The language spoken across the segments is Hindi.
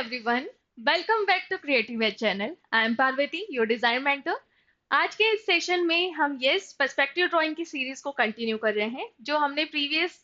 everyone. Welcome back to Creative Edge channel. I am Parvati, your design mentor. आज के इस सेशन में हम पर्सपेक्टिव ड्राइंग की सीरीज को कंटिन्यू कर रहे हैं जो हमने प्रीवियस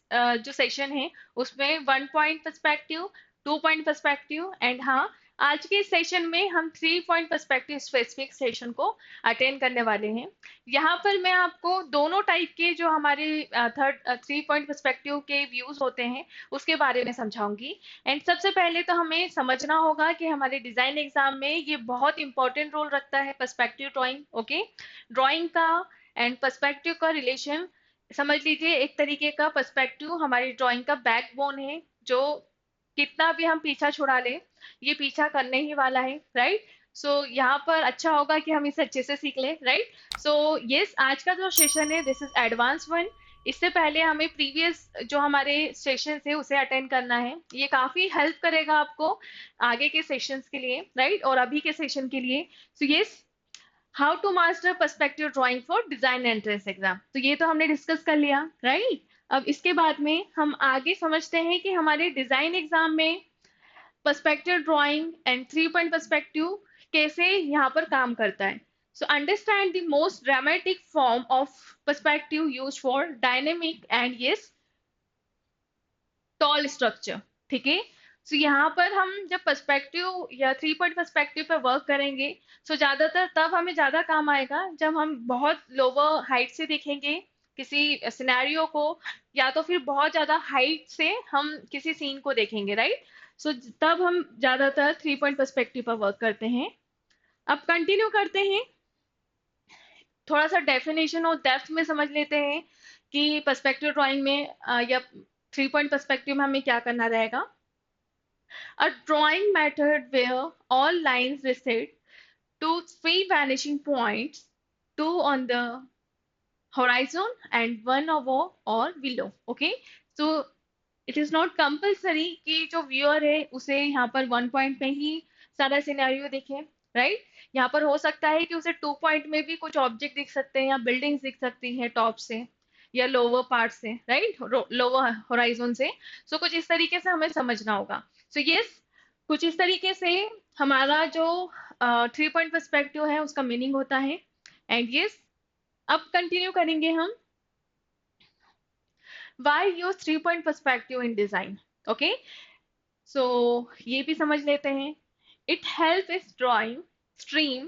जो सेशन है उसमें 1 point perspective, 2 point perspective and हाँ, आज के इस सेशन में हम 3 पॉइंट पर्सपेक्टिव स्पेसिफिक सेशन को अटेंड करने वाले हैं। यहाँ पर मैं आपको दोनों टाइप के जो हमारे 3 पॉइंट पर्सपेक्टिव के व्यूज होते हैं उसके बारे में समझाऊंगी। एंड सबसे पहले तो हमें समझना होगा कि हमारे डिजाइन एग्जाम में ये बहुत इंपॉर्टेंट रोल रखता है पर्सपेक्टिव ड्राइंग। ओके, ड्राइंग का एंड पर्सपेक्टिव का रिलेशन समझ लीजिए। एक तरीके का पर्सपेक्टिव हमारी ड्राइंग का बैकबोन है जो कितना भी हम पीछा छुड़ा ले ये पीछा करने ही वाला है, राइट। सो यहाँ पर अच्छा होगा कि हम इसे अच्छे से सीख लें, राइट। सो यस, आज का जो सेशन है दिस इज एडवांस वन। इससे पहले हमें प्रीवियस जो हमारे सेशन थे उसे अटेंड करना है। ये काफी हेल्प करेगा आपको आगे के सेशंस के लिए, राइट, और अभी के सेशन के लिए। So yes, how to master perspective drawing for design entrance exam, तो ये तो हमने डिस्कस कर लिया, राइट। अब इसके बाद में हम आगे समझते हैं कि हमारे डिजाइन एग्जाम में perspective drawing and 3 point perspective कैसे यहाँ पर काम करता है। So understand the most dramatic form of perspective use for dynamic and yes tall structure, ठीक है। सो यहाँ पर हम जब पर्सपेक्टिव या 3 पॉइंट पर्सपेक्टिव पर वर्क करेंगे सो ज्यादातर तब हमें ज्यादा काम आएगा जब हम बहुत लोअर हाइट से देखेंगे किसी सिनेरियो को, या तो फिर बहुत ज्यादा हाइट से हम किसी सीन को देखेंगे, राइट। सो तब हम ज्यादातर 3 पॉइंट पर्सपेक्टिव पर वर्क करते हैं। अब कंटिन्यू करते हैं, थोड़ा सा डेफिनेशन और डेप्थ में समझ लेते हैं कि पर्सपेक्टिव ड्राइंग में या 3 पॉइंट पर्सपेक्टिव में हमें क्या करना रहेगा। A drawing method where all lines recede to 3 vanishing points, two on the horizon and one above or below. Okay, so it is not compulsory कि जो व्यूअर है उसे यहाँ पर 1 पॉइंट में ही सारा सिनेरियो दिखे, राइट। यहाँ पर हो सकता है कि उसे 2 पॉइंट में भी कुछ ऑब्जेक्ट दिख सकते हैं या बिल्डिंग्स दिख सकती हैं टॉप से या लोअर पार्ट से, राइट, लोअर होराइजन से। सो कुछ इस तरीके से हमें समझना होगा। सो यस, कुछ इस तरीके से हमारा जो 3 पॉइंट पर्सपेक्टिव है उसका मीनिंग होता है। एंड यस, अब कंटिन्यू करेंगे हम why use 3 point perspective in design. Okay, so ये भी समझ लेते हैं। It help is drawing stream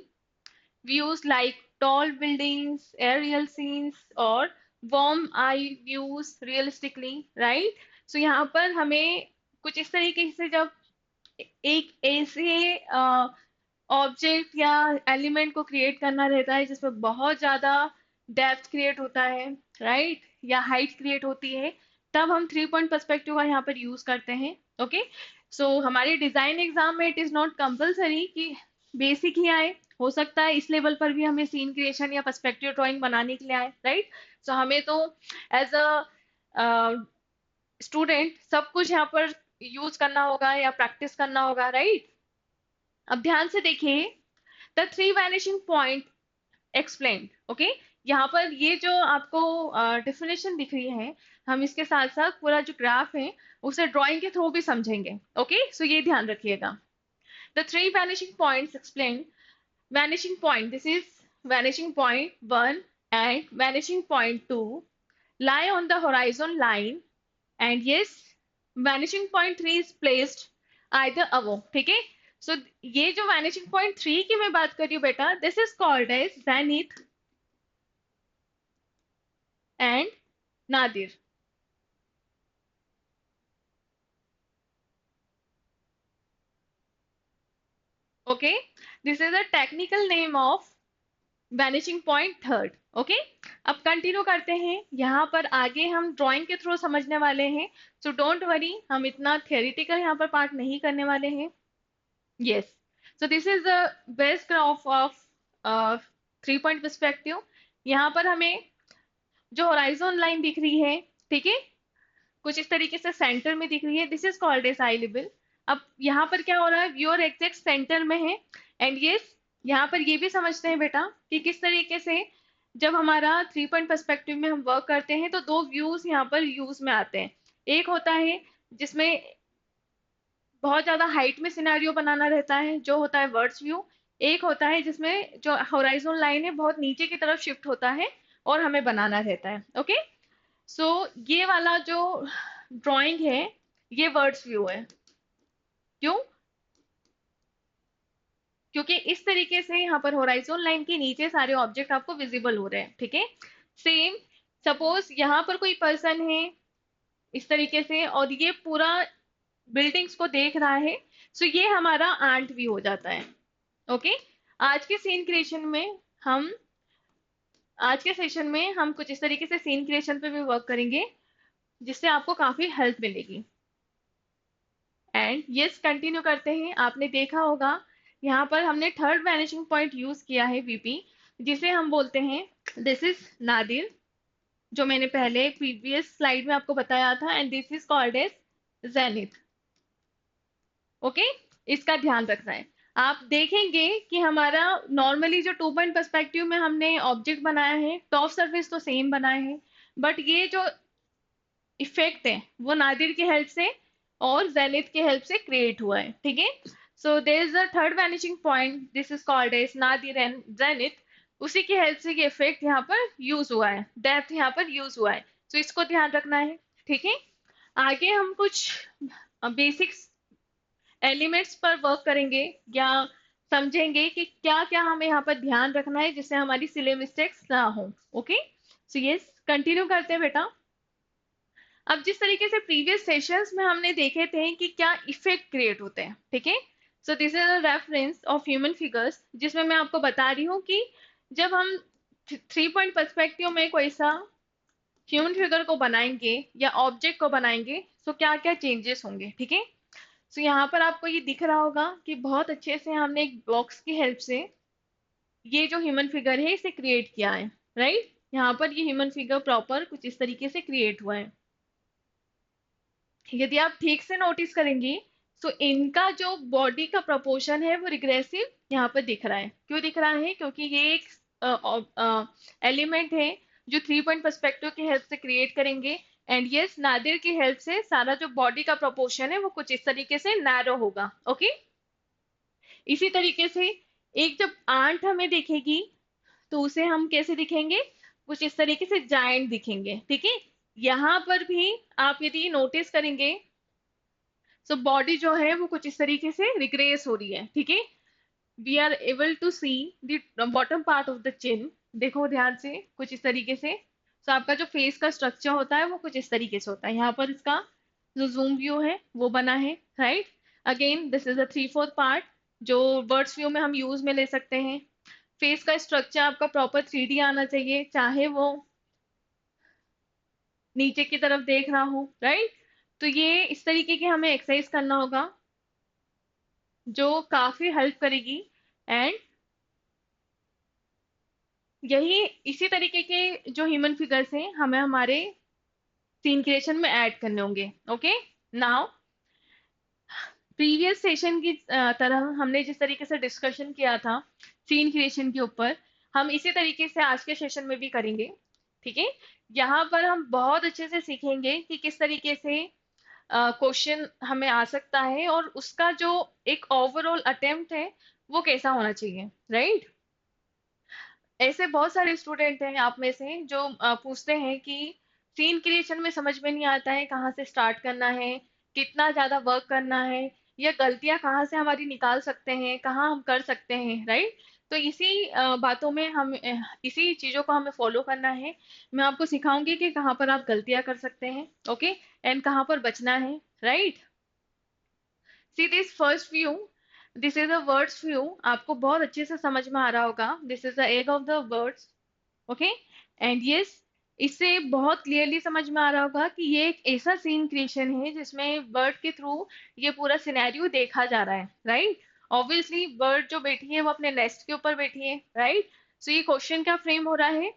views like tall buildings, aerial scenes और warm eye views realistically, right? So यहाँ पर हमें कुछ इस तरीके से जब एक ऐसे ऑब्जेक्ट या एलिमेंट को क्रिएट करना रहता है जिसमें बहुत ज्यादा डेप्थ क्रिएट होता है, राइट, या हाइट क्रिएट होती है, तब हम 3 पॉइंट पर्सपेक्टिव का यहाँ पर यूज करते हैं। ओके, सो हमारे डिजाइन एग्जाम में इट इज नॉट कंपल्सरी कि बेसिक ही आए, हो सकता है इस लेवल पर भी हमें सीन क्रिएशन या पर्सपेक्टिव ड्राइंग बनाने के लिए आए, राइट। सो हमें तो एज अ स्टूडेंट सब कुछ यहाँ पर यूज करना होगा या प्रैक्टिस करना होगा, राइट। अब ध्यान से देखिए, the 3 vanishing point explain. Okay, यहाँ पर ये जो आपको डेफिनेशन दिख रही है, हम इसके साथ साथ पूरा जो ग्राफ है उसे ड्राइंग के थ्रू भी समझेंगे। ओके, सो ये ध्यान रखिएगा। The 3 vanishing points explain vanishing point, this is vanishing point 1 and vanishing point 2 lie on the horizon line, and yes, vanishing point 3 is placed either above, ठीक है। सो ये जो vanishing point 3 की मैं बात कर रही हूँ बेटा, this is called as zenith and nadir। okay, this is a technical name of vanishing point third. Okay, अब कंटिन्यू करते हैं, यहाँ पर आगे हम ड्राइंग के थ्रू समझने वाले हैं। सो डोंट वरी, हम इतना थियोरिटिकल यहाँ पर पार्ट नहीं करने वाले हैं। Yes, so this is the best graph of 3 point perspective. यहाँ पर हमें जो होराइजन लाइन दिख रही है, ठीक है, कुछ इस तरीके से सेंटर में दिख रही है, this is called as eye level. अब यहाँ पर क्या हो रहा है, व्यूअर एग्जैक्ट सेंटर में है। एंड यस, यहाँ पर ये भी समझते हैं बेटा कि किस तरीके से जब हमारा 3 पॉइंट पर्सपेक्टिव में हम वर्क करते हैं तो दो व्यूज यहाँ पर यूज में आते हैं। एक होता है जिसमें बहुत ज्यादा हाइट में सिनेरियो बनाना रहता है जो होता है वर्ड्स व्यू। एक होता है जिसमें जो होराइजोनल लाइन है बहुत नीचे की तरफ शिफ्ट होता है और हमें बनाना रहता है। ओके, सो ये वाला जो ड्राइंग है ये वर्ड्स व्यू है। क्यों? क्योंकि इस तरीके से यहाँ पर होराइजोनल लाइन के नीचे सारे ऑब्जेक्ट आपको विजिबल हो रहे हैं। ठीक है, सेम सपोज यहाँ पर कोई पर्सन है इस तरीके से और ये पूरा बिल्डिंग्स को देख रहा है, सो ये हमारा आंट व्यू हो जाता है। ओके, आज के सीन क्रिएशन में हम आज के सेशन में हम कुछ इस तरीके से सीन क्रिएशन पे भी वर्क करेंगे जिससे आपको काफी हेल्प मिलेगी। एंड यस, कंटिन्यू करते हैं। आपने देखा होगा यहाँ पर हमने थर्ड वैनिशिंग पॉइंट यूज किया है वीपी, जिसे हम बोलते हैं दिस इज नादिर, जो मैंने पहले प्रीवियस स्लाइड में आपको बताया था, and this is called as zenith. Okay, इसका ध्यान रखना है। आप देखेंगे कि हमारा नॉर्मली जो 2 पॉइंट पर्सपेक्टिव में हमने ऑब्जेक्ट बनाया है, टॉप सरफेस तो सेम बनाए हैं, बट ये जो इफेक्ट है वो नादिर की हेल्प से और जेनिथ की हेल्प से क्रिएट हुआ है। ठीक है, so there is a third vanishing point, this is called as nadir and zenith. उसी की हेल्प से ये इफेक्ट यहाँ पर यूज हुआ है, डेप्थ यहाँ पर यूज हुआ है। सो इसको ध्यान रखना है। ठीक है, आगे हम कुछ बेसिक्स एलिमेंट्स पर वर्क करेंगे या समझेंगे कि क्या क्या हमें यहाँ पर ध्यान रखना है जिससे हमारी सिले मिस्टेक्स ना हो। ओके, सो यस, कंटिन्यू करते हैं बेटा। अब जिस तरीके से प्रीवियस सेशंस में हमने देखे थे कि क्या इफेक्ट क्रिएट होते हैं, ठीक है, so this is a reference of human figures, जिसमें मैं आपको बता रही हूँ कि जब हम 3 पॉइंट पर्सपेक्टिव में कोई सा ह्यूमन फिगर को बनाएंगे या ऑब्जेक्ट को बनाएंगे तो क्या क्या चेंजेस होंगे। ठीक है, सो यहाँ पर आपको ये दिख रहा होगा कि बहुत अच्छे से हमने एक बॉक्स की हेल्प से ये जो ह्यूमन फिगर है इसे क्रिएट किया है। राइट, यहाँ पर ये ह्यूमन फिगर प्रॉपर कुछ इस तरीके से क्रिएट हुआ है। यदि आप ठीक से नोटिस करेंगे तो इनका जो बॉडी का प्रोपोर्शन है वो रिग्रेसिव यहाँ पर दिख रहा है। क्यों दिख रहा है? क्योंकि ये एक एलिमेंट है जो 3 पॉइंट पर्सपेक्टिव की हेल्प से क्रिएट करेंगे। एंड यस, नादिर की हेल्प से सारा जो बॉडी का प्रोपोर्शन है वो कुछ इस तरीके से नैरो होगा। ओके, इसी तरीके से एक जब आंट हमें दिखेगी तो उसे हम कैसे दिखेंगे? कुछ इस तरीके से जायंट दिखेंगे। ठीक है, यहाँ पर भी आप यदि नोटिस करेंगे तो बॉडी जो है वो कुछ इस तरीके से रिग्रेस हो रही है। ठीक है, we are able to see the bottom part of the chin. देखो ध्यान से, कुछ इस तरीके से। तो आपका जो फेस का स्ट्रक्चर होता है वो कुछ इस तरीके से होता है। यहाँ पर इसका जो जूम व्यू है वो बना है। Right, again this is a 3/4 part जो बर्ड्स व्यू में हम यूज में ले सकते हैं। फेस का स्ट्रक्चर आपका प्रॉपर 3D आना चाहिए, चाहे वो नीचे की तरफ देख रहा हो। राइट, तो ये इस तरीके की हमें एक्सरसाइज करना होगा जो काफी हेल्प करेगी। एंड यही इसी तरीके के जो ह्यूमन फिगर्स हैं हमें हमारे सीन क्रिएशन में ऐड करने होंगे। ओके, नाउ प्रीवियस सेशन की तरह हमने जिस तरीके से डिस्कशन किया था सीन क्रिएशन के ऊपर, हम इसी तरीके से आज के सेशन में भी करेंगे। ठीक है, यहाँ पर हम बहुत अच्छे से सीखेंगे कि किस तरीके से क्वेश्चन हमें आ सकता है और उसका जो एक ओवरऑल अटेम्प्ट है वो कैसा होना चाहिए। राइट, ऐसे बहुत सारे स्टूडेंट हैं आप में से जो पूछते हैं कि सीन क्रिएशन में समझ में नहीं आता है कहाँ से स्टार्ट करना है, कितना ज्यादा वर्क करना है, या गलतियां कहाँ से हमारी निकाल सकते हैं, कहाँ हम कर सकते हैं। राइट, तो इसी बातों में हम इसी चीजों को हमें फॉलो करना है। मैं आपको सिखाऊंगी कि कहाँ पर आप गलतियां कर सकते हैं। ओके, एंड कहाँ पर बचना है। Right, see this first view, this is a words view. आपको बहुत अच्छे से समझ में आ रहा होगा, this is the egg of the words. Okay, and yes, इससे बहुत क्लियरली समझ में आ रहा होगा कि ये एक ऐसा सीन क्रिएशन है जिसमें बर्ड के थ्रू ये पूरा सिनेरियो देखा जा रहा है। राइट, ऑब्वियसली बर्ड जो बैठी है वो अपने नेस्ट के ऊपर बैठी है। राइट, सो ये क्वेश्चन क्या फ्रेम हो रहा है?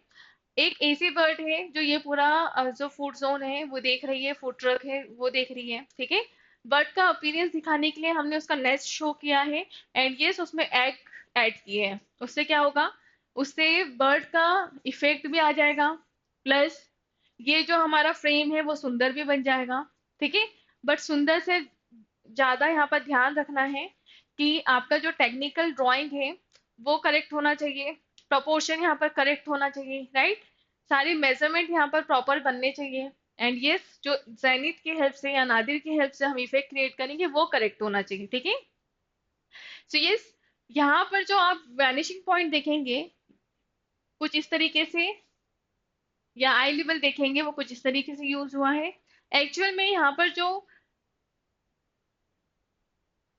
एक ऐसी बर्ड है जो ये पूरा जो फूड जोन है वो देख रही है, फूड ट्रक है वो देख रही है। ठीक है, बर्ड का अपीयरेंस दिखाने के लिए हमने उसका नेस्ट शो किया है एंड यस उसमें एग ऐड किए हैं। उससे क्या होगा? उससे बर्ड का इफेक्ट भी आ जाएगा, प्लस ये जो हमारा फ्रेम है वो सुंदर भी बन जाएगा। ठीक है, बट सुंदर से ज्यादा यहाँ पर ध्यान रखना है कि आपका जो टेक्निकल ड्राइंग है वो करेक्ट होना चाहिए, प्रपोर्शन यहाँ पर करेक्ट होना चाहिए, राइट। सारी मेजरमेंट यहाँ पर प्रॉपर बनने चाहिए। एंड यस, जो जेनिथ की हेल्प से या नादिर की हेल्प से हम इफेक्ट क्रिएट करेंगे वो करेक्ट होना चाहिए, ठीक है। सो यस, यहाँ पर जो आप वैनिशिंग पॉइंट देखेंगे कुछ इस तरीके से, या आई लेवल देखेंगे वो कुछ इस तरीके से यूज हुआ है। एक्चुअल में यहाँ पर जो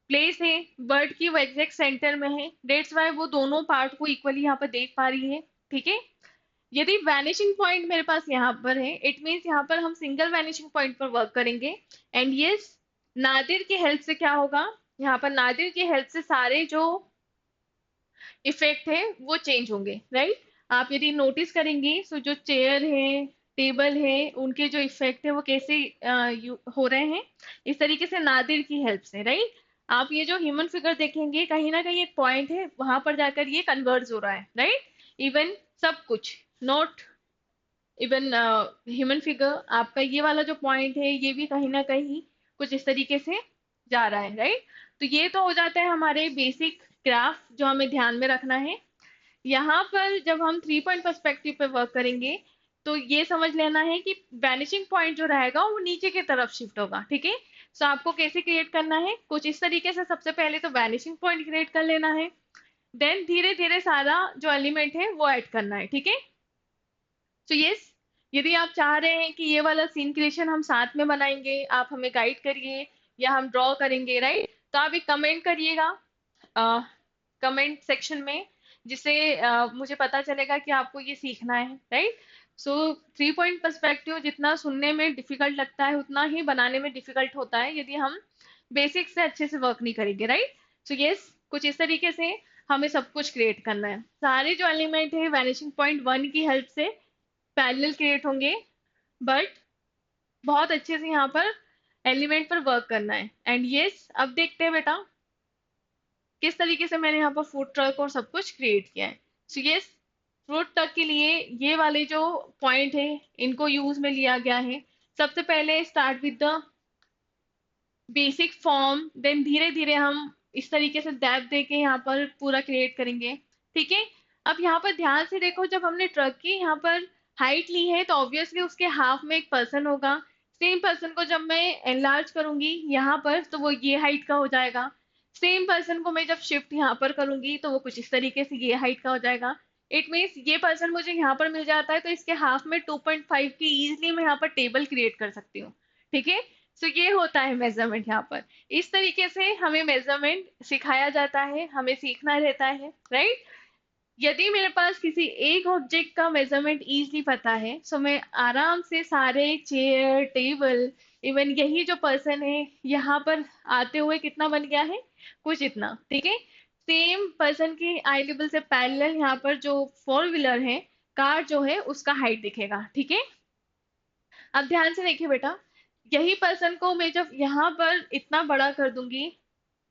प्लेस है बर्ड की वो एग्जैक्ट सेंटर में है, डेट्स वाई वो दोनों पार्ट को इक्वली यहाँ पर देख पा रही है, ठीक है। यदि वैनिशिंग पॉइंट मेरे पास यहाँ पर है, इट मीन्स यहाँ पर हम सिंगल वैनिशिंग पॉइंट पर वर्क करेंगे। एंड यस, नादिर की हेल्प से क्या होगा, यहाँ पर नादिर की हेल्प से सारे जो इफेक्ट है वो चेंज होंगे, राइट। आप यदि नोटिस करेंगे तो जो चेयर है, टेबल है, उनके जो इफेक्ट है वो कैसे हो रहे हैं, इस तरीके से नादिर की हेल्प से, राइट। आप ये जो ह्यूमन फिगर देखेंगे कहीं ना कहीं एक पॉइंट है वहां पर जाकर ये कन्वर्ज हो रहा है, राइट। इवन सब कुछ, नॉट इवन ह्यूमन फिगर, आपका ये वाला जो पॉइंट है ये भी कहीं ना कहीं कुछ इस तरीके से जा रहा है, राइट। तो ये तो हो जाता है हमारे बेसिक ग्राफ जो हमें ध्यान में रखना है। यहाँ पर जब हम 3 पॉइंट पर्सपेक्टिव पे वर्क करेंगे तो ये समझ लेना है कि वैनिशिंग पॉइंट जो रहेगा वो नीचे की तरफ शिफ्ट होगा, ठीक है। सो आपको कैसे क्रिएट करना है, कुछ इस तरीके से, सबसे पहले तो वैनिशिंग पॉइंट क्रिएट कर लेना है, देन धीरे धीरे सारा जो एलिमेंट है वो ऐड करना है, ठीक है। सो यस, यदि आप चाह रहे हैं कि ये वाला सीन क्रिएशन हम साथ में बनाएंगे, आप हमें गाइड करिए या हम ड्रॉ करेंगे, राइट। तो आप एक कमेंट करिएगा कमेंट सेक्शन में, जिससे मुझे पता चलेगा कि आपको ये सीखना है, राइट। सो 3 पॉइंट पर्सपेक्टिव जितना सुनने में डिफिकल्ट लगता है उतना ही बनाने में डिफिकल्ट होता है यदि हम बेसिक से अच्छे से वर्क नहीं करेंगे, राइट। सो यस, कुछ इस तरीके से हमें सब कुछ क्रिएट करना है। सारे जो एलिमेंट है वैनिशिंग पॉइंट 1 की हेल्प से पैरेलल क्रिएट होंगे, बट बहुत अच्छे से यहाँ पर एलिमेंट पर वर्क करना है। एंड यस, अब देखते हैं बेटा किस तरीके से मैंने यहाँ पर फूड ट्रक और सब कुछ क्रिएट किया है। सो यस, फूड ट्रक के लिए ये वाले जो पॉइंट है इनको यूज में लिया गया है। सबसे पहले start with the basic form, then धीरे धीरे हम इस तरीके से डेप्थ दे के यहाँ पर पूरा क्रिएट करेंगे, ठीक है। अब यहाँ पर ध्यान से देखो, जब हमने ट्रक की यहाँ पर हाइट ली है तो ऑब्वियसली उसके हाफ में एक पर्सन होगा। सेम पर्सन को जब मैं एनलार्ज करूंगी यहाँ पर तो वो ये हाइट का हो जाएगा। सेम पर्सन को मैं जब शिफ्ट यहाँ पर करूंगी तो वो कुछ इस तरीके से ये हाइट का हो जाएगा। इट मीन्स ये पर्सन मुझे यहाँ पर मिल जाता है तो इसके हाफ में 2.5 की इजिली मैं यहाँ पर टेबल क्रिएट कर सकती हूँ, ठीक है। सो ये होता है मेजरमेंट यहाँ पर। इस तरीके से हमें मेजरमेंट सिखाया जाता है, हमें सीखना रहता है, राइट। यदि मेरे पास किसी एक ऑब्जेक्ट का मेजरमेंट इजीली पता है तो मैं आराम से सारे चेयर, टेबल, इवन यही जो पर्सन है यहाँ पर आते हुए कितना बन गया है, कुछ इतना, ठीक है। सेम पर्सन की आई लेवल से पैरेलल यहाँ पर जो 4 व्हीलर है, कार जो है उसका हाइट दिखेगा, ठीक है। अब ध्यान से देखिए बेटा, यही पर्सन को मैं जब यहाँ पर इतना बड़ा कर दूंगी,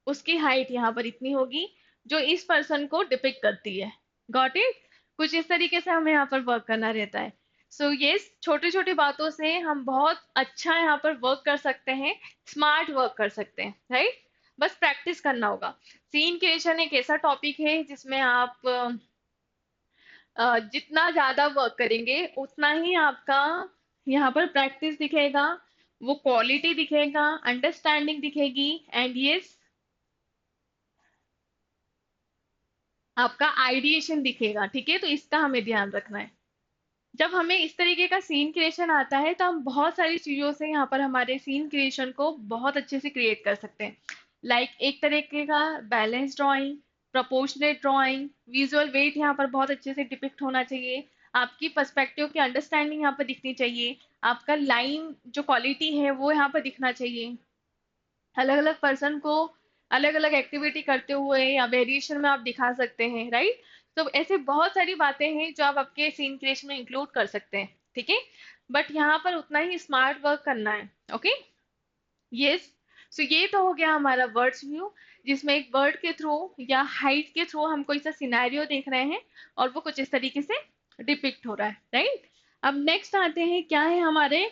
उसकी हाइट यहाँ पर इतनी होगी जो इस पर्सन को डिपिक्ट करती है। Got it. कुछ इस तरीके से हमें यहाँ पर वर्क करना रहता है। सो ये छोटी छोटी बातों से हम बहुत अच्छा यहाँ पर वर्क कर सकते हैं, स्मार्ट वर्क कर सकते हैं, राइट। बस प्रैक्टिस करना होगा। सीन क्रिएशन एक ऐसा टॉपिक है जिसमें आप जितना ज्यादा वर्क करेंगे उतना ही आपका यहाँ पर प्रैक्टिस दिखेगा, वो क्वालिटी दिखेगा, अंडरस्टैंडिंग दिखेगी, एंड यस, आपका आइडिएशन दिखेगा, ठीक है। तो इसका हमें ध्यान रखना है। जब हमें इस तरीके का सीन क्रिएशन आता है तो हम बहुत सारी चीजों से यहाँ पर हमारे सीन क्रिएशन को बहुत अच्छे से क्रिएट कर सकते हैं। एक तरीके का balance drawing, proportionate drawing, visual weight यहाँ पर बहुत अच्छे से डिपिक्ट होना चाहिए, आपकी पर्सपेक्टिव की अंडरस्टैंडिंग यहाँ पर दिखनी चाहिए, आपका लाइन जो क्वालिटी है वो यहाँ पर दिखना चाहिए, अलग अलग पर्सन को अलग अलग एक्टिविटी करते हुए या वेरिएशन में आप दिखा सकते हैं, राइट। तो ऐसे बहुत सारी बातें हैं जो आप आपके सीन क्रिएशन में इंक्लूड कर सकते हैं, ठीक है। बट यहाँ पर उतना ही स्मार्ट वर्क करना है, ओके। यस, सो ये तो हो गया हमारा वर्ड्स व्यू, जिसमें एक वर्ड के थ्रू या हाइट के थ्रू हम कोई सा सिनेरियो देख रहे हैं और वो कुछ इस तरीके से डिपिक्ट हो रहा है, राइट। अब नेक्स्ट आते हैं क्या है हमारे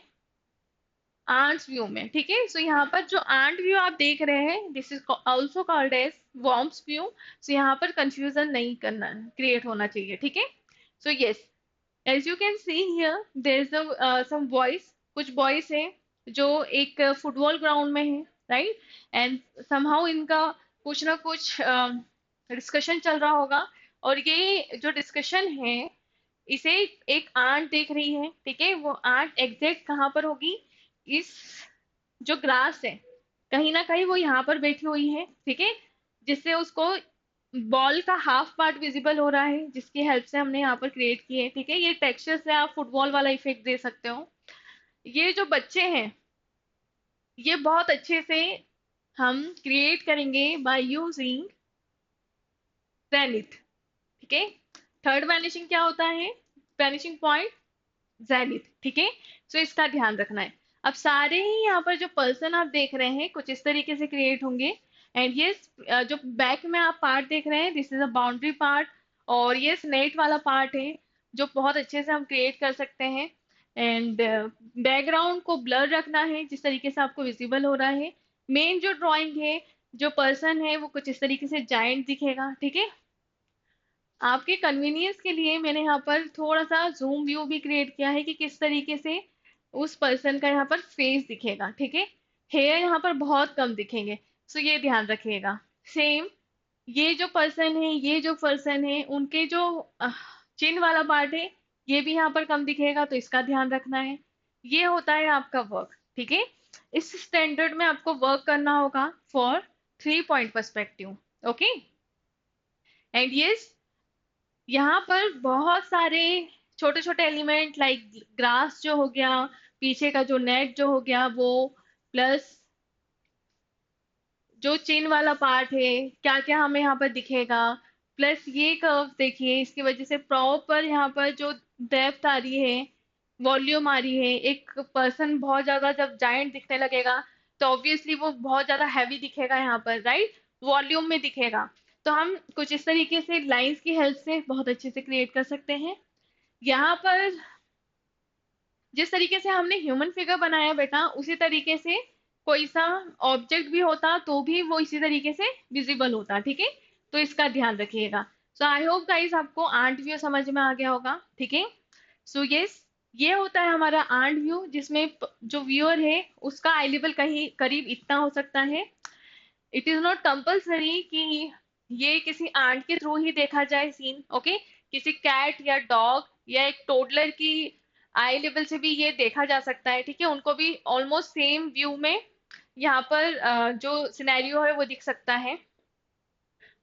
आंट्स व्यू में, ठीक है। सो यहाँ पर जो आंट व्यू आप देख रहे हैं, this is also called as worm's view. So यहाँ पर कंफ्यूजन नहीं करना, क्रिएट होना चाहिए, ठीक है। So yes, as you can see here there is some boys, कुछ बॉयज हैं जो एक फुटबॉल ग्राउंड में हैं, राइट। एंड समहाउ इनका कुछ ना कुछ डिस्कशन चल रहा होगा, और ये जो डिस्कशन है इसे एक आंट देख रही है, ठीक है। वो आंट एग्जैक्ट कहाँ पर होगी, इस जो ग्रास है, कहीं ना कहीं वो यहाँ पर बैठी हुई है, ठीक है। जिससे उसको बॉल का हाफ पार्ट विजिबल हो रहा है, जिसकी हेल्प से हमने यहाँ पर क्रिएट किए है, ठीक है। ये टेक्सचर से आप फुटबॉल वाला इफेक्ट दे सकते हो। ये जो बच्चे हैं, ये बहुत अच्छे से हम क्रिएट करेंगे बाय यूजिंग जेनिथ, ठीक है। थर्ड वैनिशिंग क्या होता है, वैनिशिंग पॉइंट जेनिथ, ठीक है। सो इसका ध्यान रखना है। अब सारे ही यहाँ पर जो पर्सन आप देख रहे हैं कुछ इस तरीके से क्रिएट होंगे। एंड ये जो बैक में आप पार्ट देख रहे हैं, this is a boundary part, और ये नेट वाला पार्ट है जो बहुत अच्छे से हम क्रिएट कर सकते हैं। एंड बैकग्राउंड को ब्लर रखना है जिस तरीके से आपको विजिबल हो रहा है। मेन जो ड्राइंग है, जो पर्सन है वो कुछ इस तरीके से जायंट दिखेगा, ठीक है। आपके कन्वीनियंस के लिए मैंने यहाँ पर थोड़ा सा जूम व्यू भी क्रिएट किया है कि किस तरीके से उस पर्सन का यहाँ पर फेस दिखेगा, ठीक है। हेयर यहाँ पर बहुत कम दिखेंगे, सो ये ध्यान रखिएगा। सेम ये जो पर्सन है, ये जो पर्सन है, उनके जो चिन वाला पार्ट है, ये भी यहाँ पर कम दिखेगा, तो इसका ध्यान रखना है। ये होता है आपका वर्क, ठीक है। इस स्टैंडर्ड में आपको वर्क करना होगा for 3 point perspective, okay. And yes, यहाँ पर बहुत सारे छोटे छोटे एलिमेंट लाइक ग्रास जो हो गया, पीछे का जो नेट जो हो गया वो, प्लस जो चिन वाला पार्ट है, क्या क्या हमें यहाँ पर दिखेगा, प्लस ये कर्व देखिए, इसकी वजह से प्रॉपर यहाँ पर जो डेप्थ आ रही है, वॉल्यूम आ रही है। एक पर्सन बहुत ज्यादा जब जायंट दिखने लगेगा तो ऑब्वियसली वो बहुत ज्यादा हैवी दिखेगा यहाँ पर, राइट, वॉल्यूम में दिखेगा। तो हम कुछ इस तरीके से लाइंस की हेल्प से बहुत अच्छे से क्रिएट कर सकते हैं। यहाँ पर जिस तरीके से हमने ह्यूमन फिगर बनाया बेटा, उसी तरीके से कोई सा ऑब्जेक्ट भी होता तो भी वो इसी तरीके से विजिबल होता, ठीक है। तो इसका ध्यान रखिएगा। सो आई होप गाइस आपको आंट व्यू समझ में आ गया होगा, ठीक है। सो यस, ये होता है हमारा आंट व्यू, जिसमें जो व्यूअर है उसका आई लेवल कहीं करीब इतना हो सकता है। इट इज नॉट कंपल्सरी कि ये किसी आंट के थ्रू ही देखा जाए सीन, ओके। किसी कैट या डॉग या एक टोडलर की आई लेवल से भी ये देखा जा सकता है, ठीक है। उनको भी ऑलमोस्ट सेम व्यू में यहाँ पर जो सिनेरियो है वो दिख सकता है।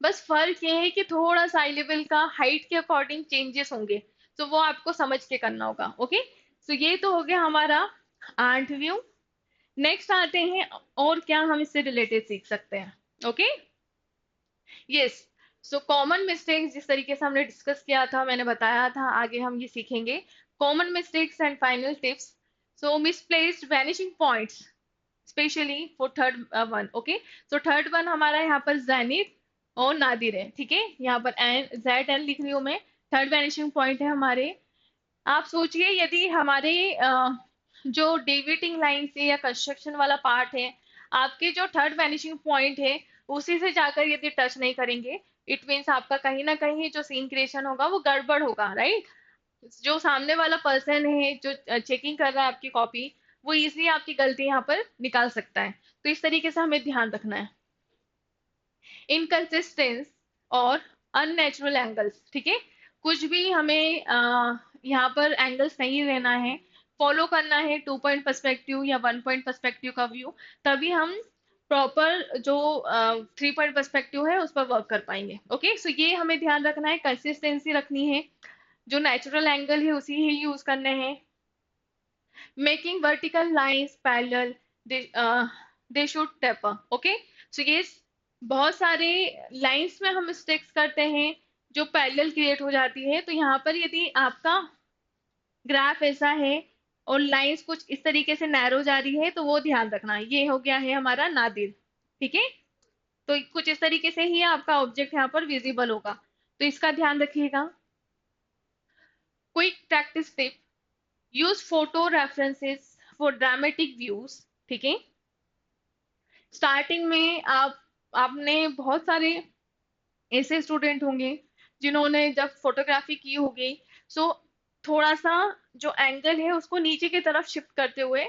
बस फर्क ये है कि थोड़ा सा आई लेवल का हाइट के अकॉर्डिंग चेंजेस होंगे, तो वो आपको समझ के करना होगा, ओके। सो ये तो हो गया हमारा आंट व्यू। नेक्स्ट आते हैं, और क्या हम इससे रिलेटेड सीख सकते हैं, okay. Yes, so common mistakes जिस तरीके से हमने डिस्कस किया था, मैंने बताया था आगे हम ये सीखेंगे। Common mistakes and final tips. So misplaced vanishing points, specially for third one, okay. So third one हमारा यहाँ पर जेनिथ और नादिर है, ठीक है। यहाँ पर एन जेड एन लिख रही हूँ मैं। थर्ड वैनिशिंग पॉइंट है हमारे। आप सोचिए यदि हमारे जो डेविएटिंग लाइन से या कंस्ट्रक्शन वाला पार्ट है, आपके जो थर्ड वैनिशिंग पॉइंट है उसी से जाकर यदि टच नहीं करेंगे, इट मीन्स आपका कहीं ना कहीं जो सीन क्रिएशन होगा वो गड़बड़ होगा, राइट। जो सामने वाला पर्सन है जो चेकिंग कर रहा है आपकी कॉपी, वो इजिली आपकी गलती यहाँ पर निकाल सकता है। तो इस तरीके से हमें ध्यान रखना है। इनकंसिस्टेंस और अननेचुरल एंगल्स, ठीक है। कुछ भी हमें यहाँ पर एंगल्स नहीं लेना है, फॉलो करना है 2 पॉइंट पर्सपेक्टिव या 1 पॉइंट पर्सपेक्टिव का व्यू, तभी हम प्रॉपर जो 3 पॉइंट पर्सपेक्टिव है उस पर वर्क कर पाएंगे, ओके। सो ये हमें ध्यान रखना है, कंसिस्टेंसी रखनी है, जो नेचुरल एंगल है उसी ही यूज करने हैं। Making vertical lines parallel, they should taper, okay. So ये बहुत सारे लाइंस में हम मिस्टेक्स करते हैं जो पैरेलल क्रिएट हो जाती है। तो यहाँ पर यदि आपका ग्राफ ऐसा है और लाइंस कुछ इस तरीके से नैरो जा रही है, तो वो ध्यान रखना। ये हो गया है हमारा नादिर, ठीक है। तो कुछ इस तरीके से ही आपका ऑब्जेक्ट यहाँ पर विजिबल होगा, तो इसका ध्यान रखिएगा। Quick practice tip, use photo references for dramatic views, ठीक है। स्टार्टिंग में आपने बहुत सारे ऐसे स्टूडेंट होंगे जिन्होंने जब फोटोग्राफी की होगी, सो थोड़ा सा जो एंगल है उसको नीचे की तरफ शिफ्ट करते हुए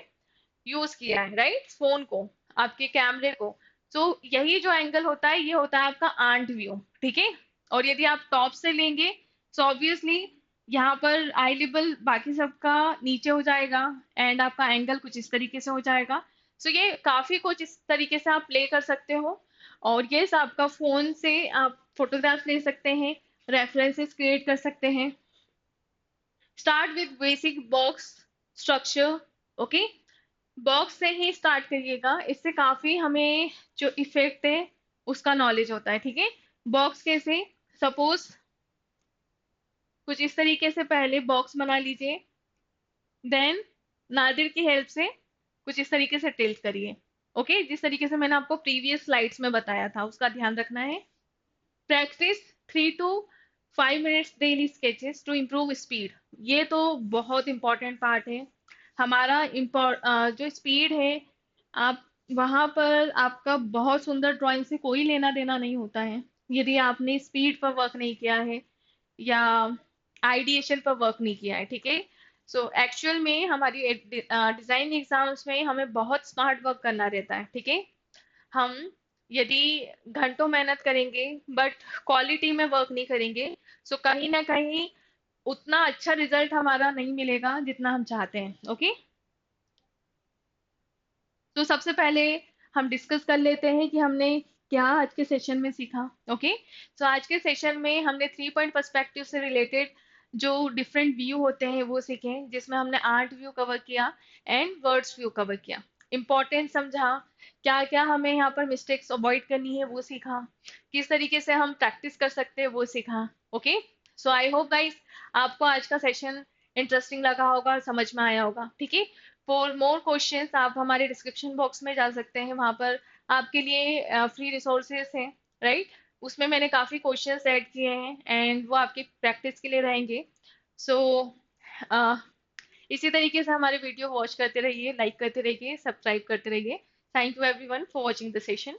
यूज किया है, राइट, फोन को, आपके कैमरे को। सो यही जो एंगल होता है ये होता है आपका आंट व्यू, ठीक है। और यदि आप टॉप से लेंगे सो ऑब्वियसली यहाँ पर आई लेवल बाकी सबका नीचे हो जाएगा एंड आपका एंगल कुछ इस तरीके से हो जाएगा। सो ये काफी कुछ इस तरीके से आप प्ले कर सकते हो। और ये आपका फोन से आप फोटोग्राफ ले सकते हैं, रेफरेंसेस क्रिएट कर सकते हैं। Start with basic box structure, okay. Box से ही स्टार्ट करिएगा, इससे काफी हमें जो इफेक्ट है उसका नॉलेज होता है, ठीक है। बॉक्स कैसे, सपोज कुछ इस तरीके से पहले बॉक्स बना लीजिए, देन नादिर की हेल्प से कुछ इस तरीके से टिल्ट करिए, ओके। जिस तरीके से मैंने आपको प्रीवियस स्लाइड्स में बताया था उसका ध्यान रखना है। Practice 3 to 5 minutes daily sketches to improve speed. ये तो बहुत इंपॉर्टेंट पार्ट है हमारा। जो स्पीड है, आप वहां पर आपका बहुत सुंदर ड्राइंग से कोई लेना देना नहीं होता है यदि आपने स्पीड पर वर्क नहीं किया है या आइडिएशन पर वर्क नहीं किया है, ठीक है। सो एक्चुअल में हमारी डिजाइन एग्जाम्स में हमें बहुत स्मार्ट वर्क करना रहता है, ठीक है। हम यदि घंटों मेहनत करेंगे बट क्वालिटी में वर्क नहीं करेंगे, सो कहीं ना कहीं उतना अच्छा रिजल्ट हमारा नहीं मिलेगा जितना हम चाहते हैं, ओके। तो सबसे पहले हम डिस्कस कर लेते हैं कि हमने क्या आज के सेशन में सीखा, ओके। तो आज के सेशन में हमने 3 पॉइंट पर्सपेक्टिव से रिलेटेड जो डिफरेंट व्यू होते हैं वो सीखे, जिसमें हमने आर्ट व्यू कवर किया एंड वर्ड्स व्यू कवर किया, इंपॉर्टेंट समझा, क्या क्या हमें यहाँ पर मिस्टेक्स अवॉइड करनी है वो सीखा, किस तरीके से हम प्रैक्टिस कर सकते हैं वो सीखा, okay. So I hope guys आपको आज का सेशन इंटरेस्टिंग लगा होगा और समझ में आया होगा, ठीक है। फॉर मोर क्वेश्चंस आप हमारे डिस्क्रिप्शन बॉक्स में जा सकते हैं, वहां पर आपके लिए फ्री रिसोर्सेज हैं, राइट। उसमें मैंने काफ़ी क्वेश्चंस ऐड किए हैं एंड वो आपकी प्रैक्टिस के लिए रहेंगे। सो इसी तरीके से हमारे वीडियो वॉच करते रहिए, लाइक करते रहिए, सब्सक्राइब करते रहिए। Thank you everyone for watching the session.